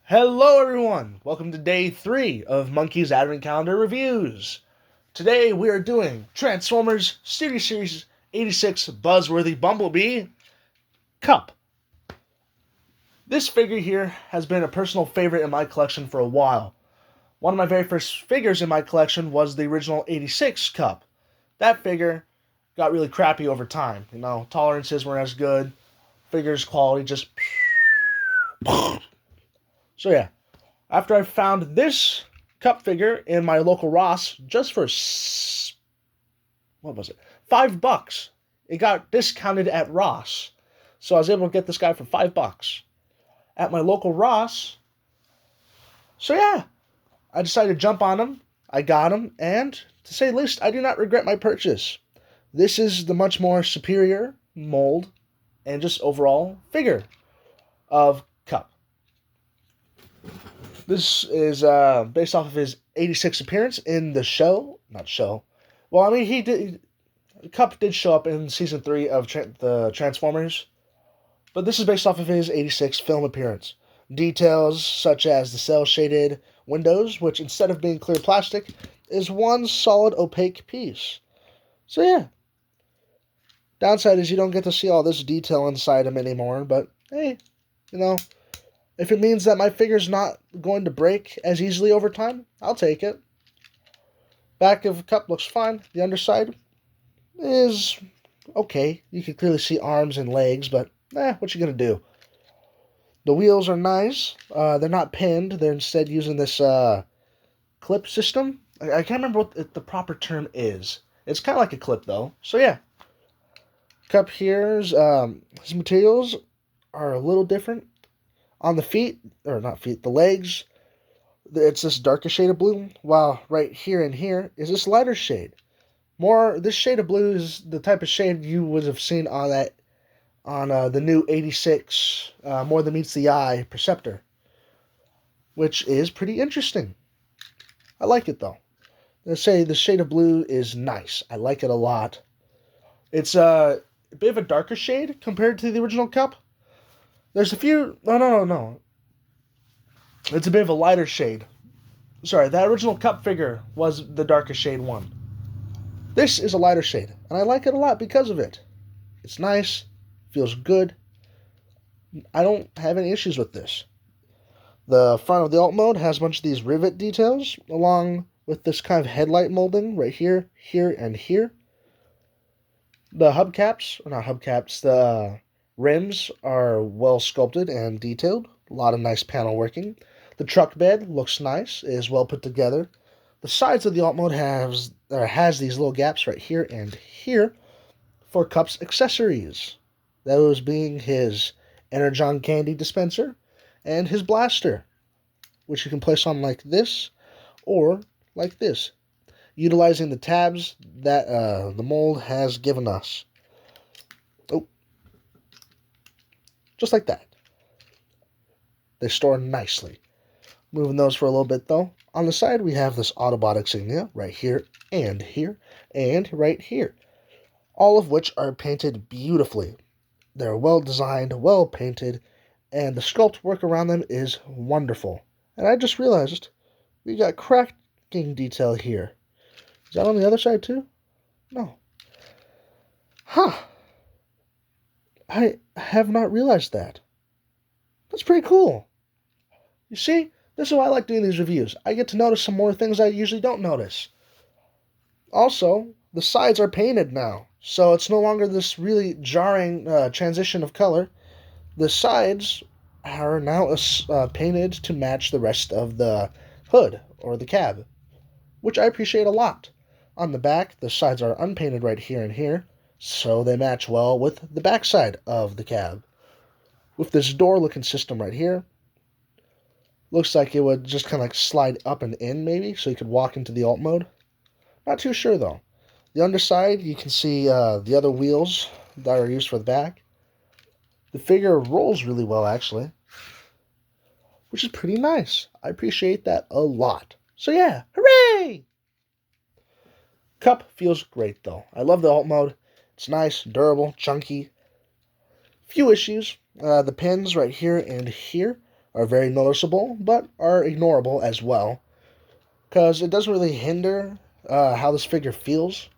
Hello, everyone! Welcome to day 3 of Monkey's Advent Calendar Reviews. Today we are doing Transformers Studio Series 86 Buzzworthy Bumblebee Cup. This figure here has been a personal favorite in my collection for a while. One of my very first figures in my collection was the original 86 Cup. That figure got really crappy over time. Tolerances weren't as good, figures quality just... So yeah. After I found this cup figure in my local Ross just for what was it? $5. It got discounted at Ross. So I was able to get this guy for $5 at my local Ross. So yeah, I decided to jump on him. I got him, and to say the least, I do not regret my purchase. This is the much more superior mold and just overall figure of Cup. This is based off of his 86 appearance in the show. Not show. Well, I mean, he did. Cup did show up in season 3 of the Transformers, but this is based off of his 86 film appearance. Details such as the cel-shaded windows, which instead of being clear plastic, is one solid opaque piece. So yeah. Downside is you don't get to see all this detail inside him anymore, but hey, if it means that my figure's not going to break as easily over time, I'll take it. Back of the cup looks fine. The underside is okay. You can clearly see arms and legs, but what you gonna do? The wheels are nice. They're not pinned. They're instead using this clip system. I can't remember what the proper term is. It's kind of like a clip, though. So yeah. Cup here's his materials are a little different. On the feet, or not feet, the legs, it's this darker shade of blue, while right here and here is this lighter shade. This shade of blue is the type of shade you would have seen on the new 86 More Than Meets the Eye Perceptor, which is pretty interesting. I like it, though. Let's say the shade of blue is nice. I like it a lot. It's a bit of a darker shade compared to the original Cup. There's a few... No. It's a bit of a lighter shade. Sorry, that original Cup figure was the darkest shade one. This is a lighter shade, and I like it a lot because of it. It's nice, feels good. I don't have any issues with this. The front of the alt mode has a bunch of these rivet details, along with this kind of headlight molding right here, here, and here. The the rims are well sculpted and detailed. A lot of nice panel working. The truck bed looks nice, is well put together. The sides of the alt mode has these little gaps right here and here for Cup's accessories. Those being his Energon candy dispenser and his blaster, which you can place on like this or like this, utilizing the tabs that the mold has given us. Just like that. They store nicely. Moving those for a little bit, though. On the side, we have this Autobot insignia right here, and right here. All of which are painted beautifully. They're well designed, well painted, and the sculpt work around them is wonderful. And I just realized we got cracking detail here. Is that on the other side, too? No. Huh. I have not realized that. That's pretty cool. You see, this is why I like doing these reviews. I get to notice some more things I usually don't notice. Also, the sides are painted now, so it's no longer this really jarring transition of color. The sides are now painted to match the rest of the hood or the cab, which I appreciate a lot. On the back, the sides are unpainted right here and here, so they match well with the backside of the cab. With this door-looking system right here, looks like it would just kind of like slide up and in maybe, so you could walk into the alt mode. Not too sure though. The underside, you can see the other wheels that are used for the back. The figure rolls really well actually, which is pretty nice. I appreciate that a lot. So yeah, hooray! Cup feels great though. I love the alt mode. It's nice, durable, chunky. Few issues. The pins right here and here are very noticeable, but are ignorable as well, because it doesn't really hinder how this figure feels.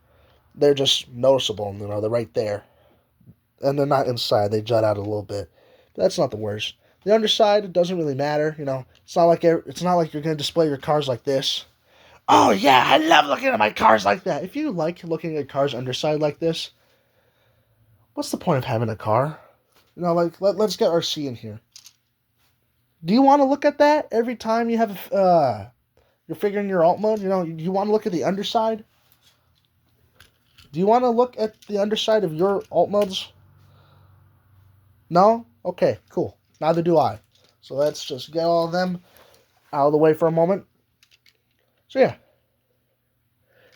They're just noticeable, they're right there. And they're not inside, they jut out a little bit. But that's not the worst. The underside doesn't really matter, It's not like you're going to display your cars like this. Oh yeah, I love looking at my cars like that. If you like looking at cars underside like this, what's the point of having a car? Let's get RC in here. Do you want to look at that every time you have you're figuring your alt mode? You want to look at the underside? Do you want to look at the underside of your alt modes? No? Okay, cool. Neither do I. So let's just get all of them out of the way for a moment. So yeah.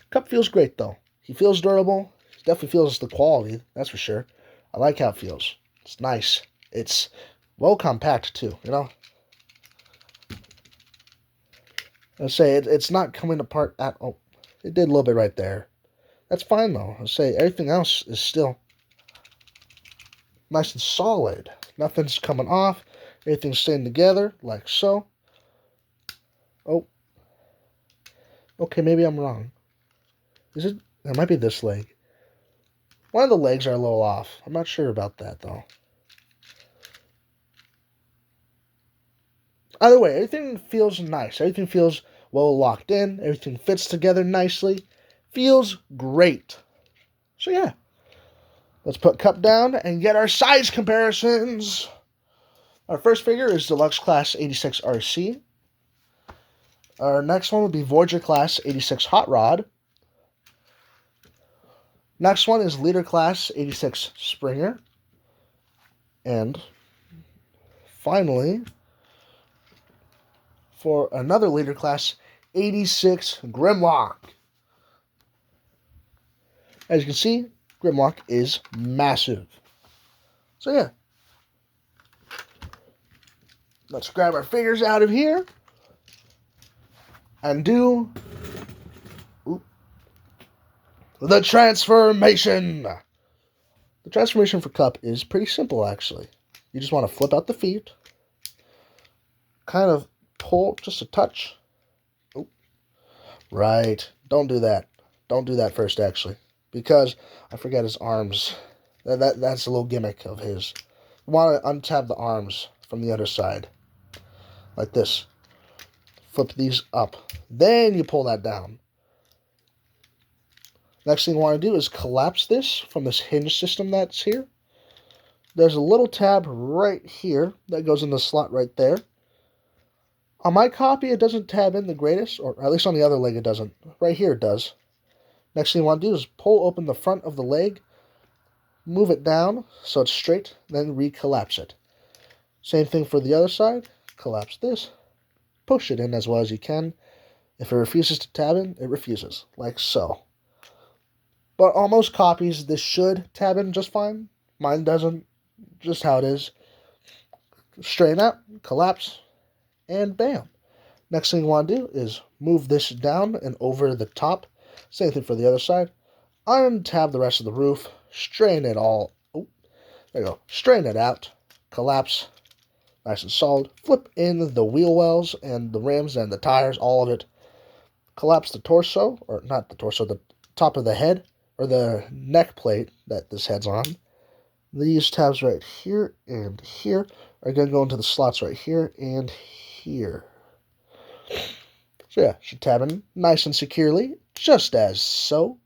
Cup feels great though. He feels durable. He definitely feels the quality, that's for sure. I like how it feels. It's nice. It's well compact too, I say it's not coming apart at all. It did a little bit right there. That's fine though. I say everything else is still nice and solid. Nothing's coming off. Everything's staying together like so. Oh. Okay, maybe I'm wrong. Is it? It might be this leg. One of the legs are a little off. I'm not sure about that though. Either way, everything feels nice. Everything feels well locked in. Everything fits together nicely. Feels great. So yeah. Let's put Cup down and get our size comparisons. Our first figure is Deluxe Class 86 RC. Our next one would be Voyager Class 86 Hot Rod. Next one is Leader Class 86 Springer. And finally, for another Leader Class 86 Grimlock. As you can see, Grimlock is massive. So yeah. Let's grab our figures out of here and do the transformation. The transformation for Cup is pretty simple, actually. You just want to flip out the feet, kind of pull just a touch. Oh, right. Don't do that. Don't do that first, actually, because I forget his arms. That's a little gimmick of his. You want to untab the arms from the other side, like this. Flip these up. Then you pull that down. Next thing you want to do is collapse this from this hinge system that's here. There's a little tab right here that goes in the slot right there. On my copy, it doesn't tab in the greatest, or at least on the other leg it doesn't. Right here it does. Next thing you want to do is pull open the front of the leg, move it down so it's straight, then recollapse it. Same thing for the other side. Collapse this. Push it in as well as you can. If it refuses to tab in, it refuses, like so. But on most copies, this should tab in just fine. Mine doesn't. Just how it is. Straighten out, collapse, and bam. Next thing you want to do is move this down and over the top. Same thing for the other side. Untab the rest of the roof. Straighten it all. Oh, there you go. Straighten it out. Collapse. Nice and solid. Flip in the wheel wells and the rims and the tires, all of it. Collapse the torso, or not the torso, the top of the head, or the neck plate that this head's on. These tabs right here and here are going to go into the slots right here and here. So yeah, should tab in nice and securely, just as so.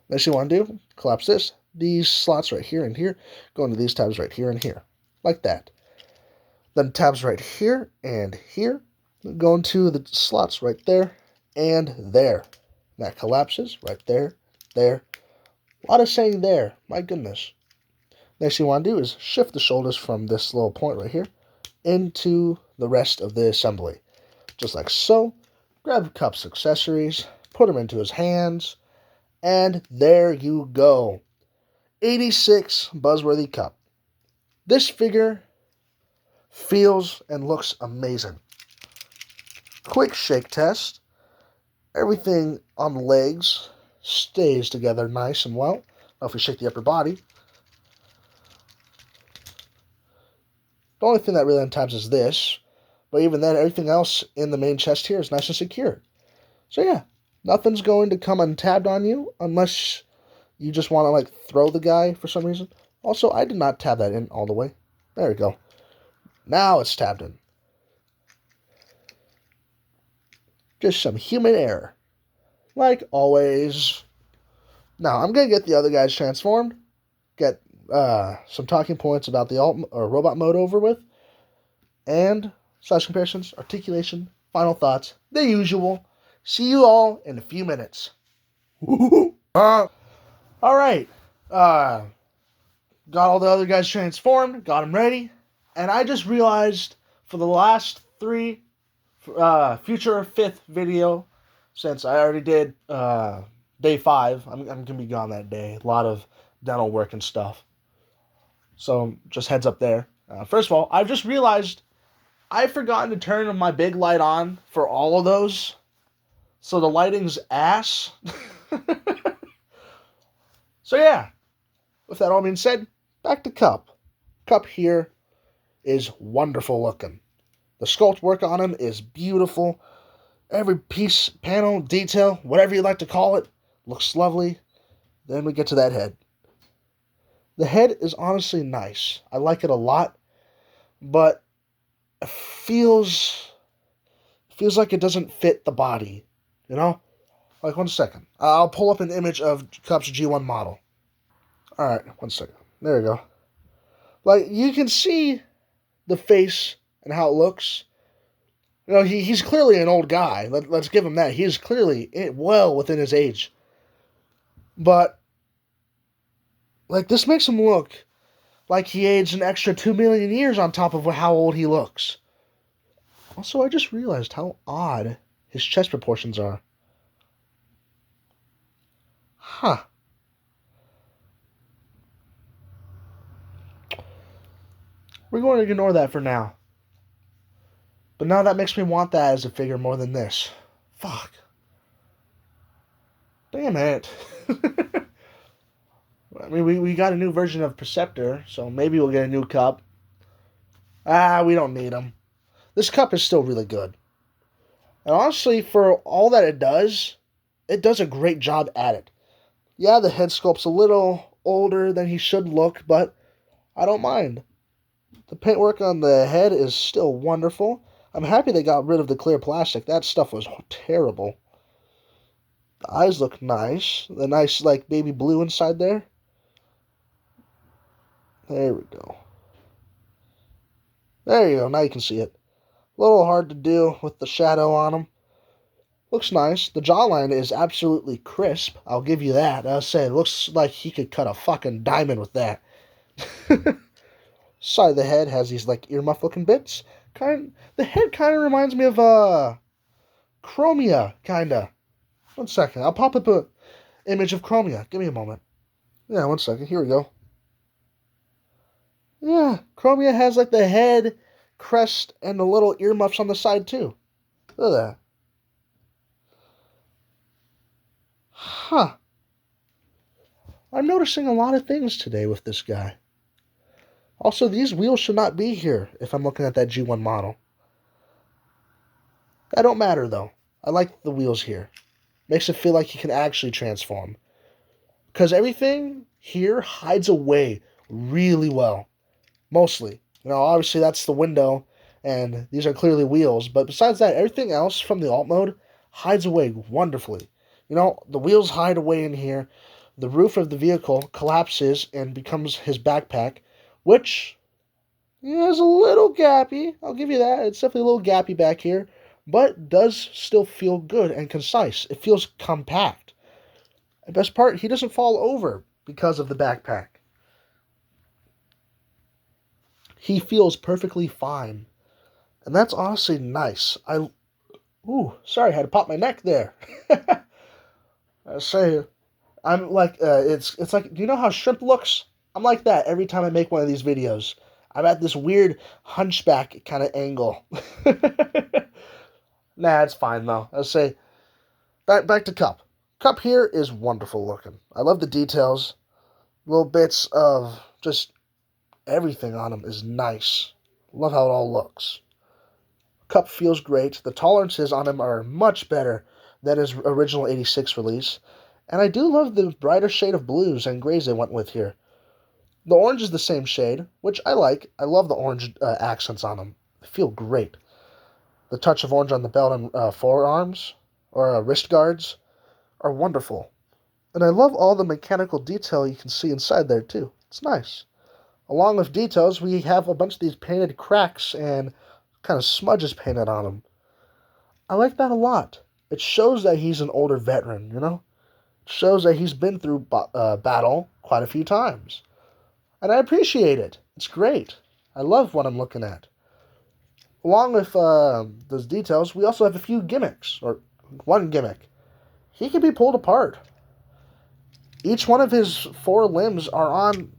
Next thing you want to do, collapse this. These slots right here and here go into these tabs right here and here, like that. Then tabs right here and here go into the slots right there and there. That collapses right there, there. A lot of saying there, my goodness. Next thing you want to do is shift the shoulders from this little point right here into the rest of the assembly. Just like so. Grab Cup's accessories, put them into his hands, and there you go. 86 Buzzworthy Cup. This figure feels and looks amazing. Quick shake test. Everything on the legs stays together nice and well. Now if we shake the upper body, The only thing that really untabs is this, but even then, everything else in the main chest here is nice and secure. So yeah, nothing's going to come untabbed on you unless you just want to like throw the guy for some reason. Also, I did not tab that in all the way. There we go. Now it's tabbed in. Just some human error. Like always. Now, I'm going to get the other guys transformed. Get some talking points about the alt or robot mode over with. And slash comparisons, articulation, final thoughts, the usual. See you all in a few minutes. Alright. Got all the other guys transformed. Got them ready. And I just realized for the last three future 5th video, since I already did day 5, I'm going to be gone that day. A lot of dental work and stuff. So just heads up there. First of all, I've just realized I've forgotten to turn my big light on for all of those. So the lighting's ass. So yeah, with that all being said, back to Kup. Kup here is wonderful looking. The sculpt work on him is beautiful. Every piece, panel, detail, whatever you like to call it, looks lovely. Then we get to that head. The head is honestly nice. I like it a lot, but it feels like it doesn't fit the body, you know? Like, one second. I'll pull up an image of Kup's G1 model. Alright, one second. There we go. Like, you can see the face and how it looks. You know, he's clearly an old guy. Let's give him that. He is clearly well within his age. But, like, this makes him look like he aged an extra 2 million years on top of how old he looks. Also, I just realized how odd his chest proportions are. Huh. We're going to ignore that for now. But now that makes me want that as a figure more than this. Fuck. Damn it. I mean, we got a new version of Perceptor, so maybe we'll get a new Kup. We don't need him. This Kup is still really good. And honestly, for all that it does a great job at it. Yeah, the head sculpt's a little older than he should look, but I don't mind. The paintwork on the head is still wonderful. I'm happy they got rid of the clear plastic. That stuff was terrible. The eyes look nice. The nice, like, baby blue inside there. There we go. There you go. Now you can see it. A little hard to do with the shadow on him. Looks nice. The jawline is absolutely crisp. I'll give you that. I'll say it looks like he could cut a fucking diamond with that. Side of the head has these like earmuff looking bits. The head kind of reminds me of Chromia, kinda. One second. I'll pop up a image of Chromia. Give me a moment. Yeah, one second. Here we go. Yeah, Chromia has like the head, crest, and the little earmuffs on the side too. Look at that. Huh. I'm noticing a lot of things today with this guy. Also, these wheels should not be here if I'm looking at that G1 model. That don't matter, though. I like the wheels here. Makes it feel like he can actually transform. Because everything here hides away really well. Mostly. You know, obviously that's the window, and these are clearly wheels. But besides that, everything else from the alt mode hides away wonderfully. You know, the wheels hide away in here. The roof of the vehicle collapses and becomes his backpack, which is a little gappy. I'll give you that. It's definitely a little gappy back here, but does still feel good and concise. It feels compact. The best part, he doesn't fall over because of the backpack. He feels perfectly fine, and that's honestly nice. Sorry, I had to pop my neck there. I say, I'm like, it's like, do you know how shrimp looks? I'm like that every time I make one of these videos. I'm at this weird hunchback kind of angle. Nah, it's fine though. I say, back to Kup. Kup here is wonderful looking. I love the details. Little bits of just everything on him is nice. Love how it all looks. Cup feels great. The tolerances on him are much better than his original 86 release. And I do love the brighter shade of blues and grays they went with here. The orange is the same shade, which I like. I love the orange accents on them. They feel great. The touch of orange on the belt and forearms, or wrist guards, are wonderful. And I love all the mechanical detail you can see inside there, too. It's nice. Along with details, we have a bunch of these painted cracks and kind of smudges painted on them. I like that a lot. It shows that he's an older veteran, you know? It shows that he's been through battle quite a few times. And I appreciate it. It's great. I love what I'm looking at. Along with those details, we also have a few gimmicks, or one gimmick. He can be pulled apart. Each one of his 4 limbs are on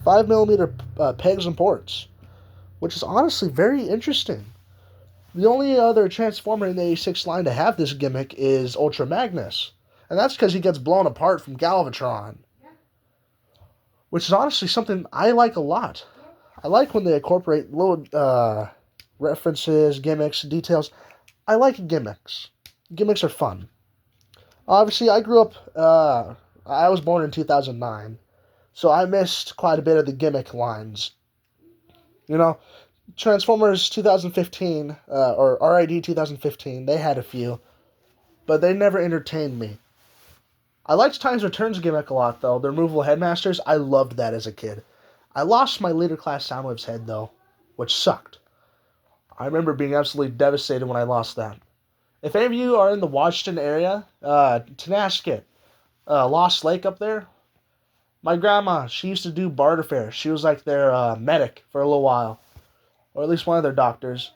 5mm pegs and ports, which is honestly very interesting. The only other Transformer in the 86 line to have this gimmick is Ultra Magnus, and that's because he gets blown apart from Galvatron, which is honestly something I like a lot. I like when they incorporate little references, gimmicks, details. I like gimmicks. Gimmicks are fun. Obviously, I grew up, I was born in 2009, so I missed quite a bit of the gimmick lines. You know, Transformers 2015, or RID 2015, they had a few, but they never entertained me. I liked Time's Returns gimmick a lot, though. The removable headmasters, I loved that as a kid. I lost my Leader Class Soundwave's head, though, which sucked. I remember being absolutely devastated when I lost that. If any of you are in the Washington area, Tenasket, Lost Lake up there, my grandma, she used to do barter fairs. She was like their medic for a little while, or at least one of their doctors.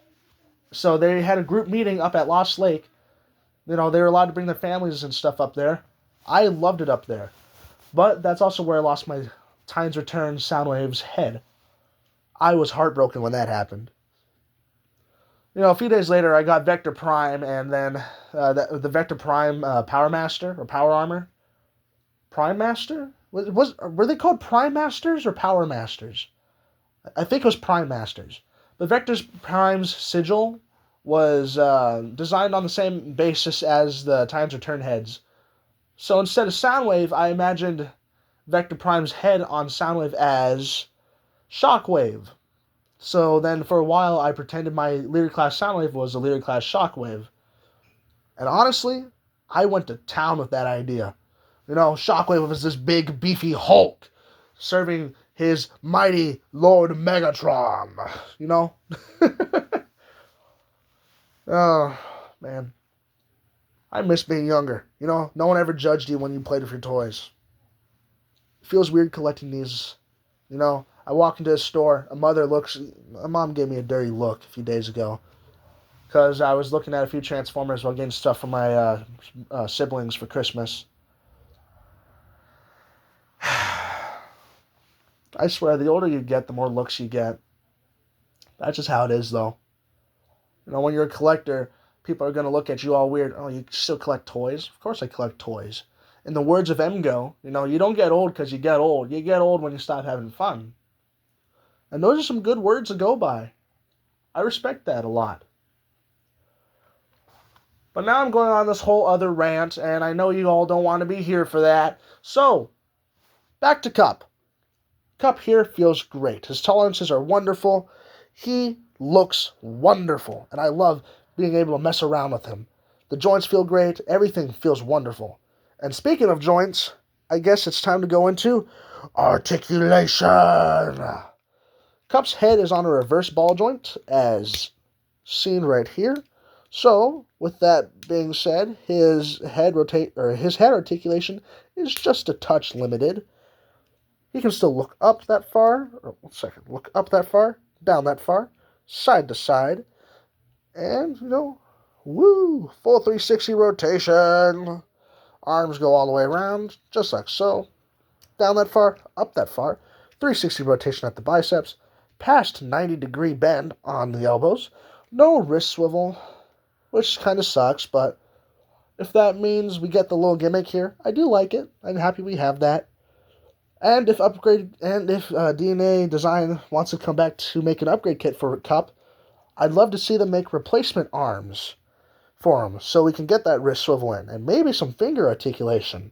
So they had a group meeting up at Lost Lake. You know, they were allowed to bring their families and stuff up there. I loved it up there. But that's also where I lost my Time's Return Soundwave's head. I was heartbroken when that happened. You know, a few days later, I got Vector Prime, and then the Vector Prime Power Master, or Power Armor. Prime Master? Were they called Prime Masters or Power Masters? I think it was Prime Masters. But Vector Prime's sigil was designed on the same basis as the Time's Return heads. So instead of Soundwave, I imagined Vector Prime's head on Soundwave as Shockwave. So then for a while, I pretended my Leader Class Soundwave was a Leader Class Shockwave. And honestly, I went to town with that idea. You know, Shockwave was this big, beefy Hulk serving his mighty Lord Megatron. You know? Oh, man. I miss being younger. You know, no one ever judged you when you played with your toys. It feels weird collecting these. You know, I walk into a store, my mom gave me a dirty look a few days ago because I was looking at a few Transformers while getting stuff from my siblings for Christmas. I swear, the older you get, the more looks you get. That's just how it is, though. You know, when you're a collector, people are going to look at you all weird. Oh, you still collect toys? Of course I collect toys. In the words of Emgo, you know, you don't get old because you get old. You get old when you stop having fun. And those are some good words to go by. I respect that a lot. But now I'm going on this whole other rant, and I know you all don't want to be here for that. So, back to Cup. Cup here feels great. His tolerances are wonderful. He looks wonderful, and I love being able to mess around with him. The joints feel great. Everything feels wonderful. And speaking of joints, I guess it's time to go into articulation. Cup's head is on a reverse ball joint, as seen right here. So, with that being said, his head articulation is just a touch limited. He can still look up that far. Look up that far, down that far, side to side, and woo! Full 360 rotation. Arms go all the way around, just like so. Down that far, up that far. 360 rotation at the biceps. Past 90-degree bend on the elbows. No wrist swivel, which kind of sucks, but if that means we get the little gimmick here, I do like it. I'm happy we have that. And if DNA Design wants to come back to make an upgrade kit for Cup, I'd love to see them make replacement arms for him so we can get that wrist swivel in and maybe some finger articulation.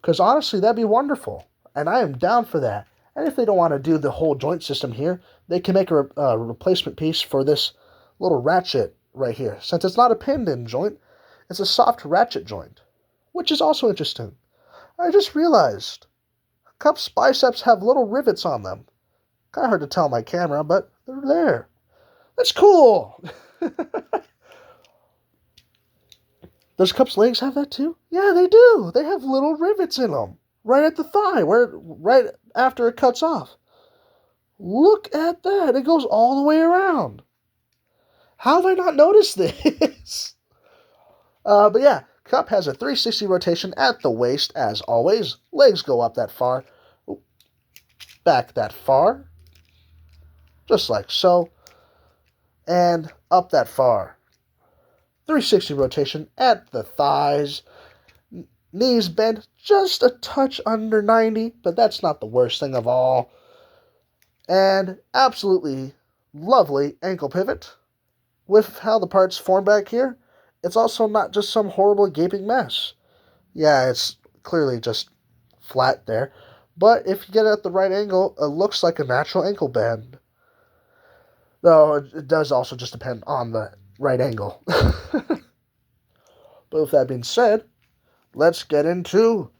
Because honestly, that'd be wonderful. And I am down for that. And if they don't want to do the whole joint system here, they can make a replacement piece for this little ratchet right here. Since it's not a pinned-in joint, it's a soft ratchet joint, which is also interesting. I just realized Cup's biceps have little rivets on them. Kind of hard to tell on my camera, but they're there. That's cool. Does Cup's legs have that too? Yeah, they do. They have little rivets in them. Right at the thigh, right after it cuts off. Look at that. It goes all the way around. How have I not noticed this? But yeah, Cup has a 360 rotation at the waist, as always. Legs go up that far. Back that far. Just like so. And up that far. 360 rotation at the thighs. Knees bent just a touch under 90, but that's not the worst thing of all. And absolutely lovely ankle pivot. With how the parts form back here, it's also not just some horrible gaping mess. Yeah, it's clearly just flat there. But if you get it at the right angle, it looks like a natural ankle bend. Though it does also just depend on the right angle. But with that being said, let's get into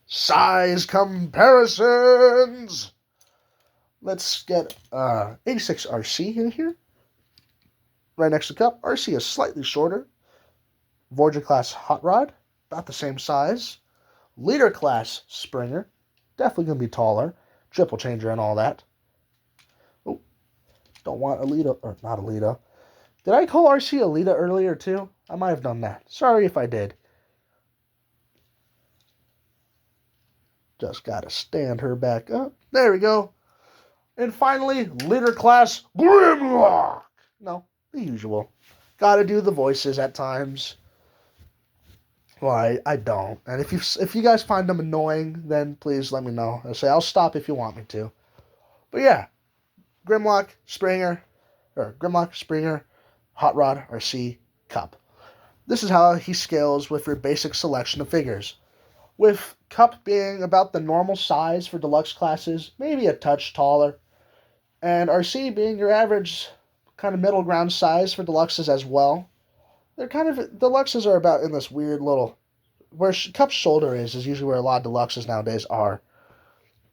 size comparisons. Let's get 86 RC in here. Right next to Cup. RC is slightly shorter. Voyager class Hot Rod, about the same size. Leader class Springer, definitely going to be taller. Triple changer and all that. Oh, don't want Alita, or not Alita. Did I call RC Alita earlier too? I might have done that. Sorry if I did. Just gotta stand her back up. There we go. And finally, Leader Class Grimlock. No, the usual. Gotta do the voices at times. Well, I don't. And if you guys find them annoying, then please let me know. I'll stop if you want me to. But yeah, Grimlock, Springer, Hot Rod, RC, Cup. This is how he scales with your basic selection of figures. With Cup being about the normal size for deluxe classes, maybe a touch taller, and RC being your average kind of middle ground size for deluxes as well. They're kind of, deluxes are about in this weird little, where Cup's shoulder is usually where a lot of deluxes nowadays are,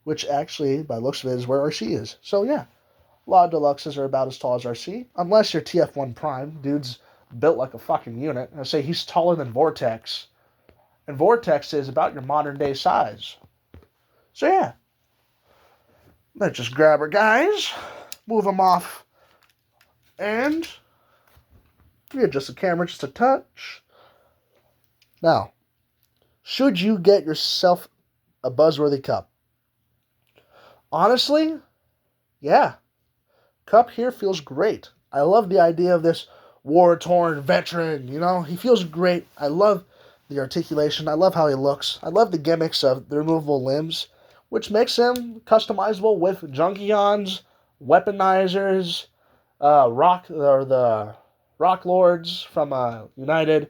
which actually, by looks of it, is where RC is. So yeah, a lot of deluxes are about as tall as RC, unless you're TF1 Prime. Dude's built like a fucking unit. I say he's taller than Vortex. And Vortex is about your modern day size. So yeah. Let's just grab her guys. Move them off. And readjust the camera just a touch. Now, should you get yourself a buzzworthy Cup? Honestly, yeah. Cup here feels great. I love the idea of this war-torn veteran, you know? He feels great. I love the articulation. I love how he looks. I love the gimmicks of the removable limbs, which makes him customizable with Junkions, Weaponizers, the Rock Lords from United,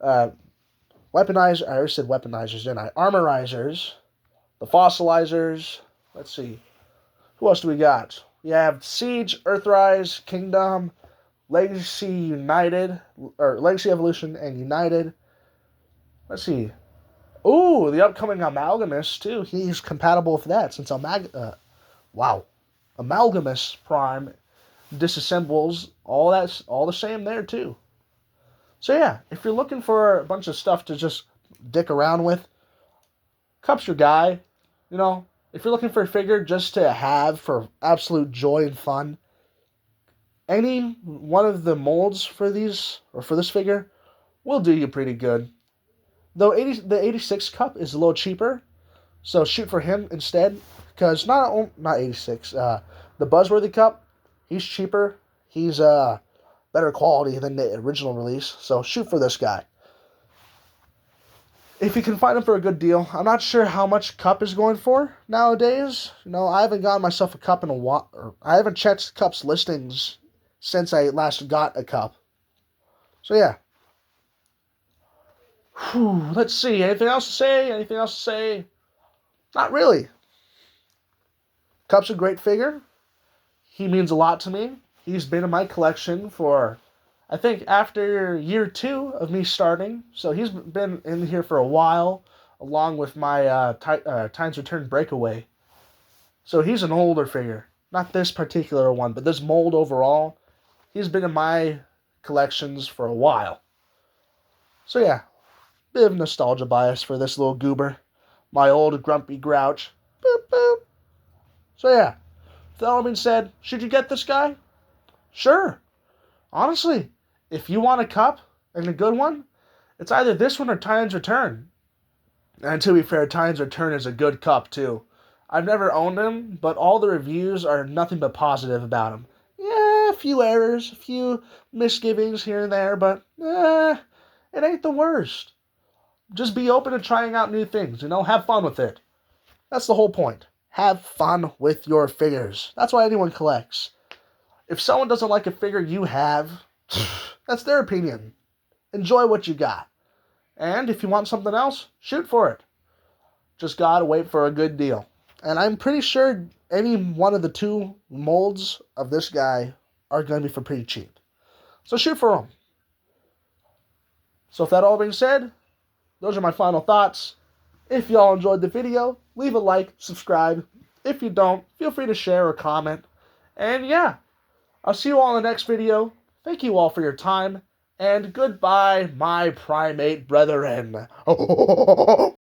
Weaponizer. I already said Weaponizers, didn't I? Armorizers, the Fossilizers. Let's see. Who else do we got? We have Siege, Earthrise, Kingdom, Legacy United, or Legacy Evolution and United. Let's see. Ooh, the upcoming Amalgamous, too. He's compatible with that, since Amalgamous Prime disassembles all the same there, too. So yeah, if you're looking for a bunch of stuff to just dick around with, Cup's your guy. You know, if you're looking for a figure just to have for absolute joy and fun, any one of the molds for these, or for this figure, will do you pretty good. Though the 86 Cup is a little cheaper, so shoot for him instead. Because not 86, the Buzzworthy Cup, he's cheaper. He's better quality than the original release, so shoot for this guy. if you can find them for a good deal. I'm not sure how much Cup is going for nowadays. I haven't gotten myself a Cup in a while. Or I haven't checked Cup's listings since I last got a Cup. So yeah. Whew, let's see. Anything else to say? Anything else to say? Not really. Cup's a great figure. He means a lot to me. He's been in my collection for, I think, after year 2 of me starting. So he's been in here for a while, along with my Titan's Return Breakaway. So he's an older figure. Not this particular one, but this mold overall. He's been in my collections for a while. So yeah, bit of nostalgia bias for this little goober. My old grumpy grouch. Boop, boop. So yeah, with that all being said, should you get this guy? Sure. Honestly, if you want a Cup, and a good one, it's either this one or Titan's Return. And to be fair, Titan's Return is a good Cup too. I've never owned him, but all the reviews are nothing but positive about him. Yeah, a few errors, a few misgivings here and there, but it ain't the worst. Just be open to trying out new things, have fun with it. That's the whole point. Have fun with your figures. That's why anyone collects. If someone doesn't like a figure you have, that's their opinion. Enjoy what you got. And if you want something else, shoot for it. Just gotta wait for a good deal. And I'm pretty sure any one of the 2 molds of this guy are going to be for pretty cheap. So shoot for them. So with that all being said, those are my final thoughts. If y'all enjoyed the video, leave a like, subscribe. If you don't, feel free to share or comment. And yeah, I'll see you all in the next video. Thank you all for your time. And goodbye, my primate brethren.